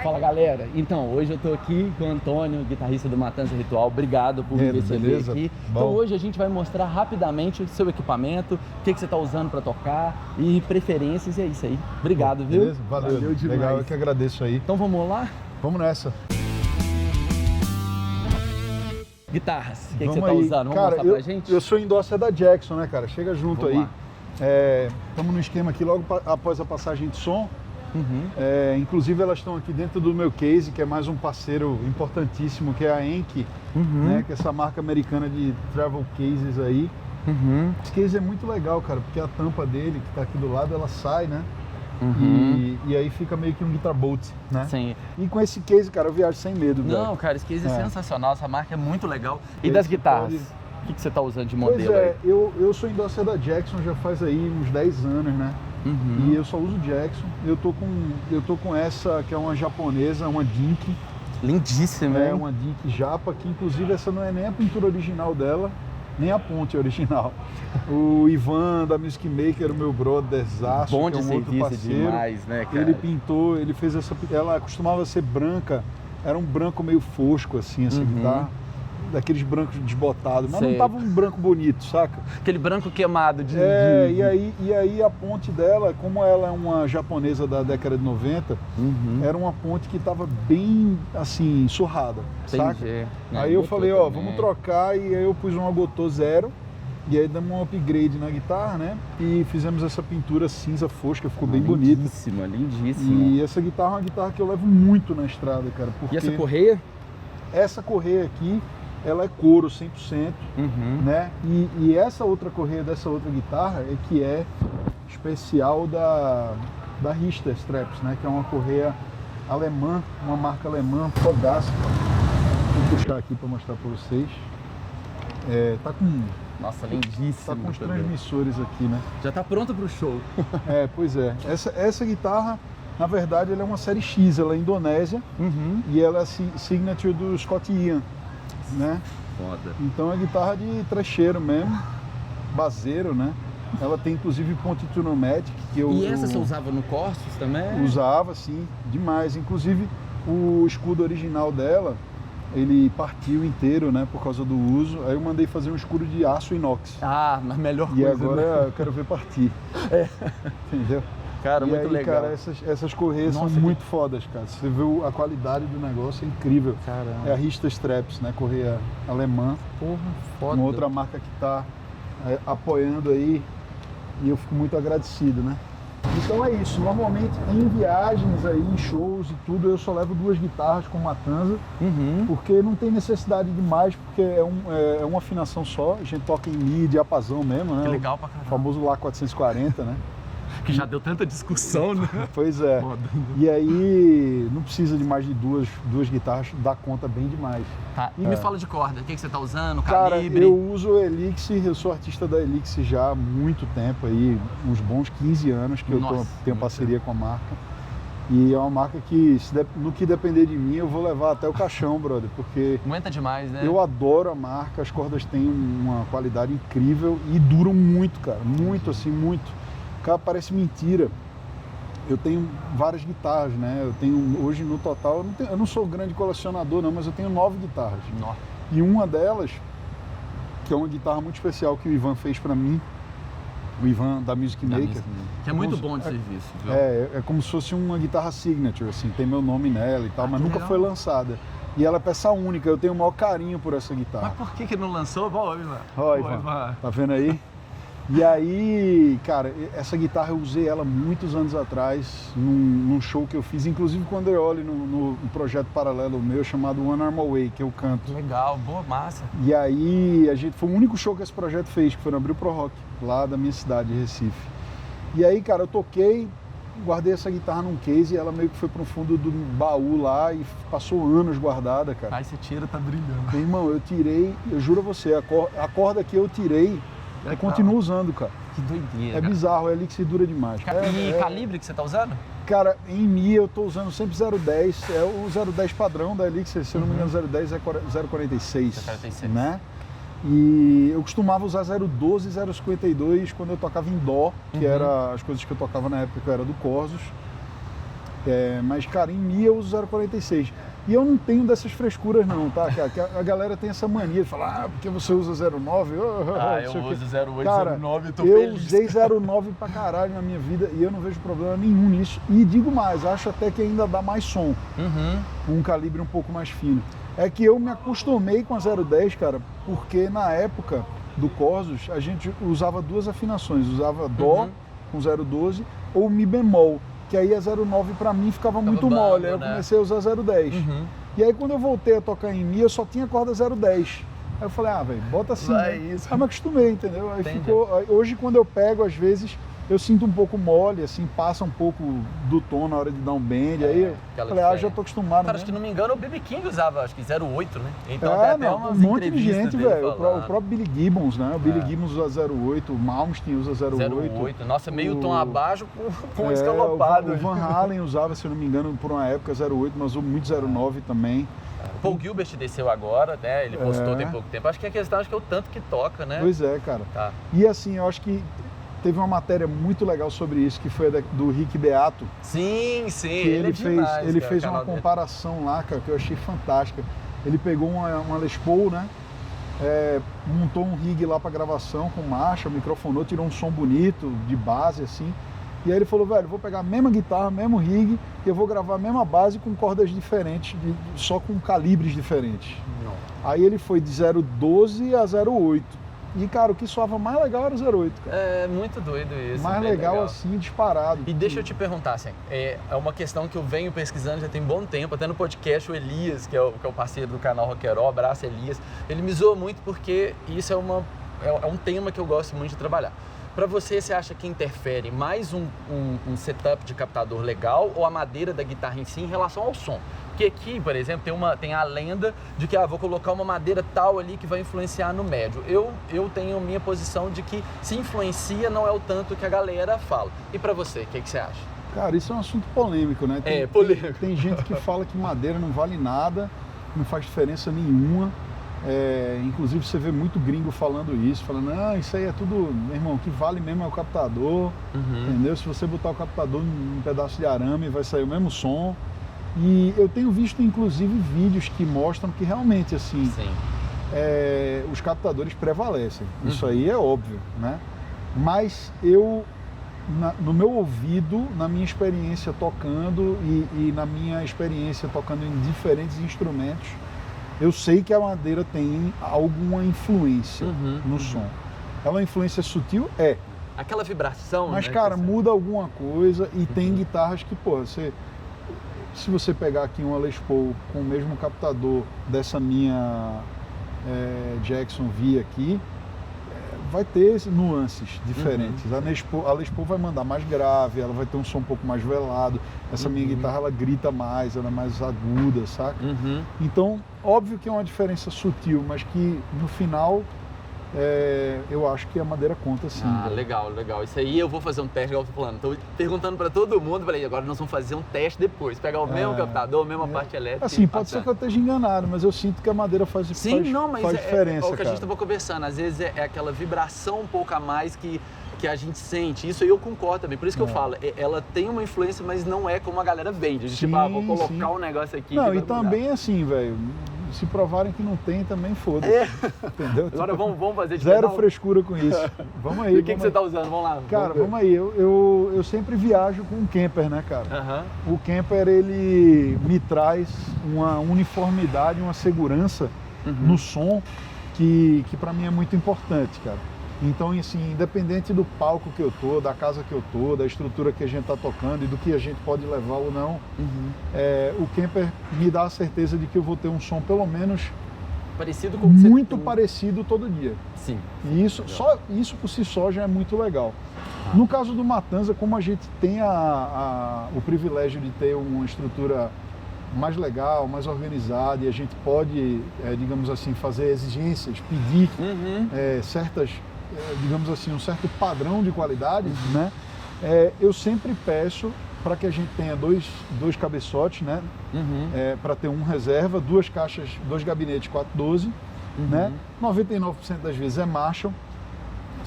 Fala galera, então hoje eu tô aqui com o Antônio, guitarrista do Matanza Ritual. Obrigado por me receber aqui. Bom. Então hoje a gente vai mostrar rapidamente o seu equipamento, o que você tá usando para tocar e preferências, e é isso aí. Obrigado, viu? Beleza, valeu demais. Legal, eu que agradeço aí. Então vamos lá? Vamos nessa. Guitarras, o que você tá aí. usando? Vamos cara, mostrar pra gente? Eu sou endorser da Jackson, né, cara? Chega junto Vamos aí. lá. Estamos no esquema aqui logo após a passagem de som. Uhum. Inclusive elas estão aqui dentro do meu case, que é mais um parceiro importantíssimo, que é a Enki, né, que é essa marca americana de travel cases aí. Esse case é muito legal, cara, porque a tampa dele, que tá aqui do lado, ela sai, né? E aí fica meio que um guitar bolt, né? Sim. E com esse case, cara, eu viajo sem medo, velho. Não, cara, esse case é sensacional, essa marca é muito legal. E Esse das guitarras? pode- O que você tá usando de Pois modelo é, aí? eu sou endorser da Jackson já faz aí uns 10 anos, né? E eu só uso Jackson. Eu tô com essa, que é uma japonesa, uma Dink. Lindíssima, É hein? uma Dink japa, que inclusive essa não é nem a pintura original dela, nem a ponte original. O Ivan da Music Maker, o meu brother, Bom que é de um outro serviço parceiro, demais, né, cara? ele pintou, ele fez essa... Ela costumava ser branca, era um branco meio fosco, assim, essa guitarra. Daqueles brancos desbotados, mas Sei. não tava um branco bonito, saca? Aquele branco queimado de... E aí a ponte dela, como ela é uma japonesa da década de 90, era uma ponte que tava bem, assim, surrada, saca? Entendi. Aí eu falei, ó, vamos trocar, e aí eu pus um Agotô 0, e aí damos um upgrade na guitarra, né? E fizemos essa pintura cinza fosca, ficou bem bonita. Lindíssima, lindíssima. E essa guitarra é uma guitarra que eu levo muito na estrada, cara, porque E essa correia? essa correia aqui, ela é couro 100%, né? E essa outra correia dessa outra guitarra é que é especial da Richter Straps, né? Que é uma correia alemã, uma marca alemã, fodaça. Vou puxar aqui para mostrar para vocês. Tá com Nossa, lindíssima. Tá com os também. transmissores aqui, né? Já tá pronta pro show. Pois é. Essa guitarra, na verdade, ela é uma série X, ela é indonésia e ela é signature do Scott Ian, né? Foda. Então é guitarra de trecheiro mesmo, baseiro, né? Ela tem inclusive ponte Tunomatic, que eu... E essa você usava no Corsus também? Usava, sim, demais. Inclusive o escudo original dela, ele partiu inteiro, né, por causa do uso. Aí eu mandei fazer um escudo de aço inox. Ah, mas melhor E coisa. agora né? eu quero ver partir. Entendeu? Cara, E muito aí, legal. cara, essas correias Nossa, são muito fodas, cara. Você viu a qualidade do negócio, é incrível. Caramba. É a Richter Straps, né, correia alemã. Porra, foda. Uma outra marca que está apoiando aí, e eu fico muito agradecido, né? Então é isso, normalmente em viagens aí, em shows e tudo, eu só levo 2 guitarras com Matanza, porque não tem necessidade de mais, porque é uma afinação só, a gente toca em Mi, diapasão mesmo, né? Que legal pra O caramba. famoso lá 440, né? Que já deu tanta discussão, né? Pois é. Foda. E aí não precisa de mais de duas guitarras, dá conta bem demais. Tá. E me fala de corda, o que você tá usando, Cara, calibre? eu uso o Elixir, eu sou artista da Elixir já há muito tempo aí, uns bons 15 anos que eu tenho parceria com a marca. E é uma marca que, no que depender de mim, eu vou levar até o caixão, brother, porque Aguenta demais, né? eu adoro a marca, as cordas têm uma qualidade incrível e duram muito, cara, muito assim, muito. Cara, parece mentira. Eu tenho várias guitarras, né? Eu tenho, hoje no total, eu não sou grande colecionador não, mas eu tenho 9 guitarras. Nossa. E uma delas, que é uma guitarra muito especial que o Ivan fez pra mim, o Ivan da Music Maker. Que é muito bom de serviço, viu? É como se fosse uma guitarra signature, assim, tem meu nome nela e tal, mas nunca legal. foi lançada. E ela é peça única, eu tenho o maior carinho por essa guitarra. Mas por que não lançou? Bom, Ivan. Ó, Ivan, tá vendo aí? E aí, cara, essa guitarra eu usei ela muitos anos atrás, num show que eu fiz, inclusive com o Andreoli, no projeto paralelo meu, chamado One Arm Away, que eu canto. Legal, boa, massa. E aí, foi o único show que esse projeto fez, que foi no Abril Pro Rock, lá da minha cidade, Recife. E aí, cara, eu toquei, guardei essa guitarra num case e ela meio que foi pro fundo do baú lá e passou anos guardada, cara. Aí você tira, tá brilhando. Meu irmão, eu tirei, eu juro a você, a corda que eu tirei, eu continuo usando, cara. Que doideira. É bizarro, o Elixir dura demais. E calibre que você tá usando? Cara, em Mi eu tô usando sempre 010, é o 010 padrão da Elixir, se eu não me engano 010 é 046, 046. né? E eu costumava usar 012 e 052 quando eu tocava em Dó, que era as coisas que eu tocava na época que eu era do Corsus. Mas, cara, em Mi eu uso 0,46. E eu não tenho dessas frescuras não, tá? Que a galera tem essa mania de falar, porque você usa 0,9? Eu uso 0,8, cara, 0,9 e tô eu feliz. usei 0,9 pra caralho na minha vida e eu não vejo problema nenhum nisso. E digo mais, acho até que ainda dá mais som. Um calibre um pouco mais fino. É que eu me acostumei com a 0,10, cara, porque na época do Corsus a gente usava duas afinações. Usava Dó com 0,12 ou Mi bemol. Que aí a 0,9 pra mim ficava muito mole, aí eu comecei a usar 0,10. E aí quando eu voltei a tocar em Mi, eu só tinha corda 0,10. Aí eu falei, velho, bota assim, né? Aí me acostumei, entendeu? Aí ficou, hoje quando eu pego, às vezes, eu sinto um pouco mole, assim, passa um pouco do tom na hora de dar um bend, aí eu falei, já tô acostumado. Cara, acho que não me engano, o B.B. King usava, acho que 0,8, né? Então tem até umas um monte de gente, velho. O próprio Billy Gibbons, né? O Billy Gibbons usa 0,8, o Malmsteen usa 0,8. Nossa, meio tom abaixo com escalopado. O Van Halen usava, se eu não me engano, por uma época 0,8, mas usou muito 0,9 também. O Paul Gilbert desceu agora, né? Ele postou tem pouco tempo. Acho que a questão é o tanto que toca, né? Pois é, cara. Tá. E assim, eu acho que teve uma matéria muito legal sobre isso, que foi do Rick Beato. Sim. Que ele fez uma comparação lá, cara, que eu achei fantástica. Ele pegou uma Les Paul, né? Montou um rig lá pra gravação com marcha, microfonou, tirou um som bonito, de base, assim. E aí ele falou, velho, vou pegar a mesma guitarra, mesmo rig, e eu vou gravar a mesma base com cordas diferentes, só com calibres diferentes. Não. Aí ele foi de 0,12 a 0,8. E, cara, o que soava mais legal era o 0,8, cara. É muito doido isso. Mais legal, assim, disparado. E deixa eu te perguntar, assim, é uma questão que eu venho pesquisando já tem bom tempo, até no podcast o Elias, que é o parceiro do canal Rock'n'Roll, abraço Elias, ele me zoa muito porque isso é um tema que eu gosto muito de trabalhar. Para você acha que interfere mais um setup de captador legal ou a madeira da guitarra em si em relação ao som? Porque aqui, por exemplo, tem a lenda de que vou colocar uma madeira tal ali que vai influenciar no médio. Eu tenho a minha posição de que se influencia não é o tanto que a galera fala. E para você, o que você acha? Cara, isso é um assunto polêmico, né? Polêmico. Tem gente que fala que madeira não vale nada, não faz diferença nenhuma. Inclusive você vê muito gringo falando isso, falando, isso aí é tudo, meu irmão, o que vale mesmo é o captador, entendeu? Se você botar o captador num pedaço de arame vai sair o mesmo som. E eu tenho visto inclusive vídeos que mostram que realmente assim, os captadores prevalecem, isso aí é óbvio, né? Mas eu, no meu ouvido, na minha experiência tocando e na minha experiência tocando em diferentes instrumentos, eu sei que a madeira tem alguma influência no som. É uma influência sutil? Aquela vibração, mas, né, cara, muda alguma coisa e tem guitarras que, se você pegar aqui uma Les Paul com o mesmo captador dessa minha Jackson V aqui, vai ter nuances diferentes. A Les Paul vai mandar mais grave, ela vai ter um som um pouco mais velado. Essa minha guitarra, ela grita mais, ela é mais aguda, saca? Então, óbvio que é uma diferença sutil, mas que no final eu acho que a madeira conta sim. Legal. Isso aí eu vou fazer um teste, igual eu tô falando. Tô perguntando para todo mundo, falei, agora nós vamos fazer um teste depois. Pegar o mesmo captador, a mesma parte elétrica. Assim, pode ser que eu esteja enganado, mas eu sinto que a madeira faz diferença. É o que a gente estava conversando. Às vezes é aquela vibração um pouco a mais que a gente sente. Isso aí eu concordo também. Por isso que eu falo, ela tem uma influência, mas não é como a galera vende. Vou colocar um negócio aqui. Não, e também assim, velho. Se provarem que não tem, também foda-se. Entendeu? Agora vamos fazer de zero frescura com isso. Vamos aí. E o que você tá usando? Vamos lá. Cara, vamos aí. Eu sempre viajo com o camper, né, cara? O camper, ele me traz uma uniformidade, uma segurança no som que pra mim é muito importante, cara. Então, assim, independente do palco que eu tô, da casa que eu tô, da estrutura que a gente tá tocando e do que a gente pode levar ou não, o camper me dá a certeza de que eu vou ter um som pelo menos parecido com muito parecido todo dia. Sim. E isso por si só já é muito legal. No caso do Matanza, como a gente tem o privilégio de ter uma estrutura mais legal, mais organizada, e a gente pode, digamos assim, fazer exigências, pedir certas, digamos assim, um certo padrão de qualidade, né? Eu sempre peço para que a gente tenha dois cabeçotes, né? Para ter um reserva, duas gabinetes 412, né? 99% das vezes é Marshall.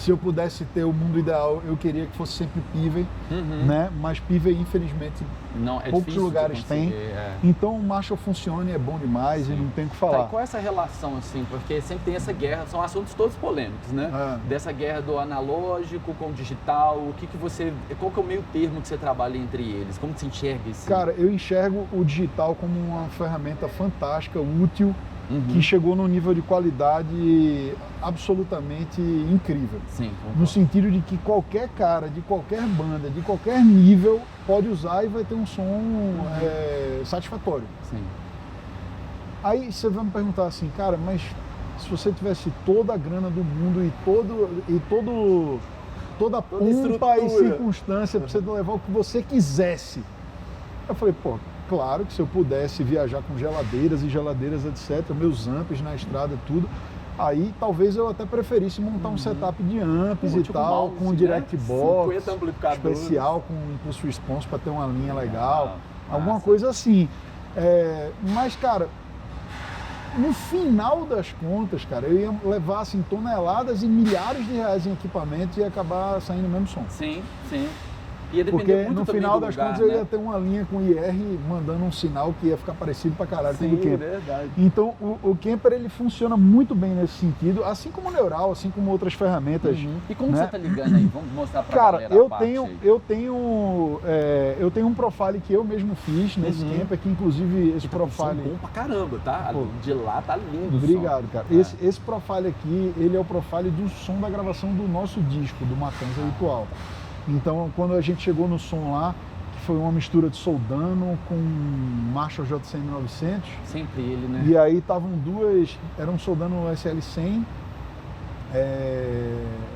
Se eu pudesse ter o mundo ideal, eu queria que fosse sempre Piven, né? Mas Piven, infelizmente, não, poucos lugares tem. Então o Marshall funciona e é bom demais e não tem o que falar. Tá, e qual é essa relação, assim? Porque sempre tem essa guerra, são assuntos todos polêmicos, né? Dessa guerra do analógico com o digital, qual que é o meio termo que você trabalha entre eles? Como que você enxerga isso? Cara, eu enxergo o digital como uma ferramenta fantástica, útil, que chegou num nível de qualidade absolutamente incrível. Sim, no sentido de que qualquer cara, de qualquer banda, de qualquer nível, pode usar e vai ter um som satisfatório. Sim. Aí você vai me perguntar assim, cara, mas se você tivesse toda a grana do mundo toda a pompa e circunstância para você levar o que você quisesse. Eu falei, pô, claro que se eu pudesse viajar com geladeiras, etc., meus amps na estrada, tudo, aí talvez eu até preferisse montar um setup de amps e tal, mouse, com um direct box especial, com impulse response para ter uma linha legal, alguma coisa assim. Mas, cara, no final das contas, cara, eu ia levar assim, toneladas e milhares de reais em equipamentos e ia acabar saindo o mesmo som. Sim. Porque no final das contas eu ia ter uma linha com IR mandando um sinal que ia ficar parecido pra caralho com o Kemper. Verdade. Então o Kemper ele funciona muito bem nesse sentido, assim como o Neural, assim como outras ferramentas. E como você tá ligando aí? Vamos mostrar pra galera. Cara, eu tenho um profile que eu mesmo fiz nesse Kemper, que inclusive esse profile... bom pra caramba, tá? Pô, de lá tá lindo. Obrigado, cara. Esse profile aqui, ele é o profile do som da gravação do nosso disco, do Matanza Ritual. Então, quando a gente chegou no som lá, que foi uma mistura de Soldano com Marshall JCM900. Sempre ele, né? E aí estavam era um Soldano SL100,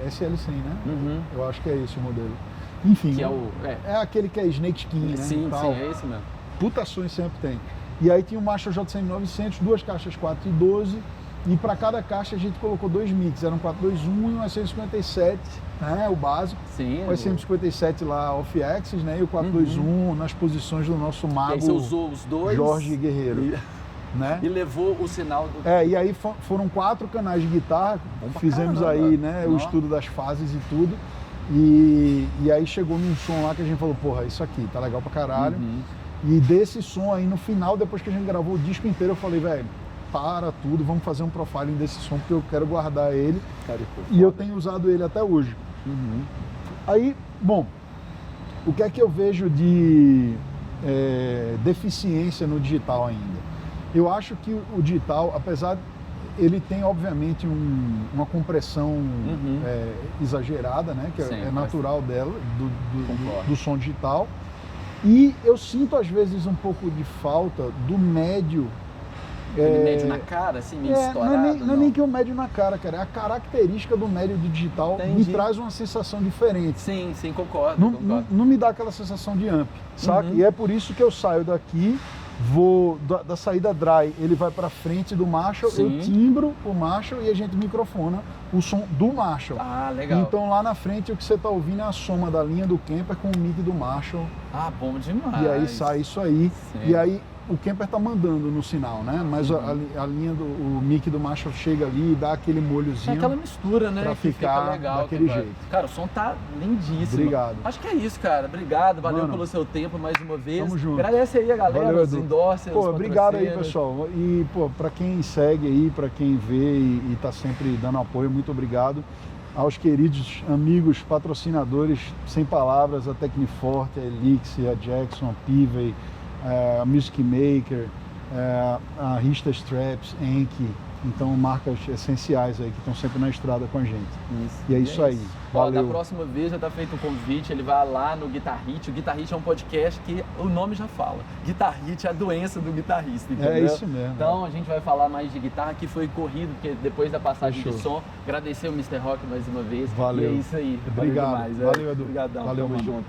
SL100, né? Eu acho que é esse o modelo. Enfim, que é aquele que é Snake Skin, né? Sim, é esse mesmo. Puta som sempre tem. E aí tinha o Marshall JCM900, 2 caixas 4 e 12, e para cada caixa a gente colocou 2 mix, era um 421 e um S157, né, o básico. Sim. O S157 lá off-axis, né, e o 421 nas posições do nosso mago. E aí você usou os dois. Jorge Guerreiro. Né? E levou o sinal do... E aí foram 4 canais de guitarra, fizemos aí, né, o estudo das fases e tudo. E aí chegou num som lá que a gente falou, porra, isso aqui tá legal pra caralho. E desse som aí, no final, depois que a gente gravou o disco inteiro, eu falei, velho, para tudo, vamos fazer um profiling desse som, porque eu quero guardar ele. E eu tenho usado ele até hoje. Aí, bom, o que é que eu vejo de deficiência no digital ainda? Eu acho que o digital, apesar, ele tem obviamente uma compressão exagerada, né? Que é natural dela, do som digital. E eu sinto às vezes um pouco de falta do médio. Médio na cara, assim, meio estourado? Não é nem que o médio na cara, cara. É a característica do médio do digital me traz uma sensação diferente. Sim, concordo. Não me dá aquela sensação de amp, saca? E é por isso que eu saio daqui, vou da saída dry, ele vai para frente do Marshall, eu timbro o Marshall e a gente microfona o som do Marshall. Ah, legal. Então lá na frente o que você tá ouvindo é a soma da linha do Kemper com o mic do Marshall. Ah, bom demais. E aí sai isso aí. E aí o Kemper tá mandando no sinal, né? Mas a linha o mic do Marshall chega ali e dá aquele molhozinho. É aquela mistura, né? Pra ficar legal daquele jeito. Cara, o som tá lindíssimo. Obrigado. Acho que é isso, cara. Obrigado, valeu pelo seu tempo mais uma vez. Tamo junto. Agradece aí a galera, os endorsers, os obrigado aí, pessoal. E, pra quem segue aí, pra quem vê e tá sempre dando apoio, muito obrigado. Aos queridos amigos, patrocinadores, sem palavras, a Tecniforte, a Elixir, a Jackson, a Pivey, a Music Maker, a Rista Straps, Enki, então marcas essenciais aí que estão sempre na estrada com a gente. E é isso aí. Valeu. Da próxima vez já está feito um convite, ele vai lá no Guitar Hit. O Guitar Hit é um podcast que o nome já fala. Guitar Hit é a doença do guitarrista, entendeu? É isso mesmo. Então a gente vai falar mais de guitarra, que foi corrido, porque depois da passagem de som, agradecer o Mr. Rock mais uma vez. Valeu. E é isso aí. Obrigado. Valeu demais. Valeu, Edu. Obrigadão. Valeu, Tamo mano. junto.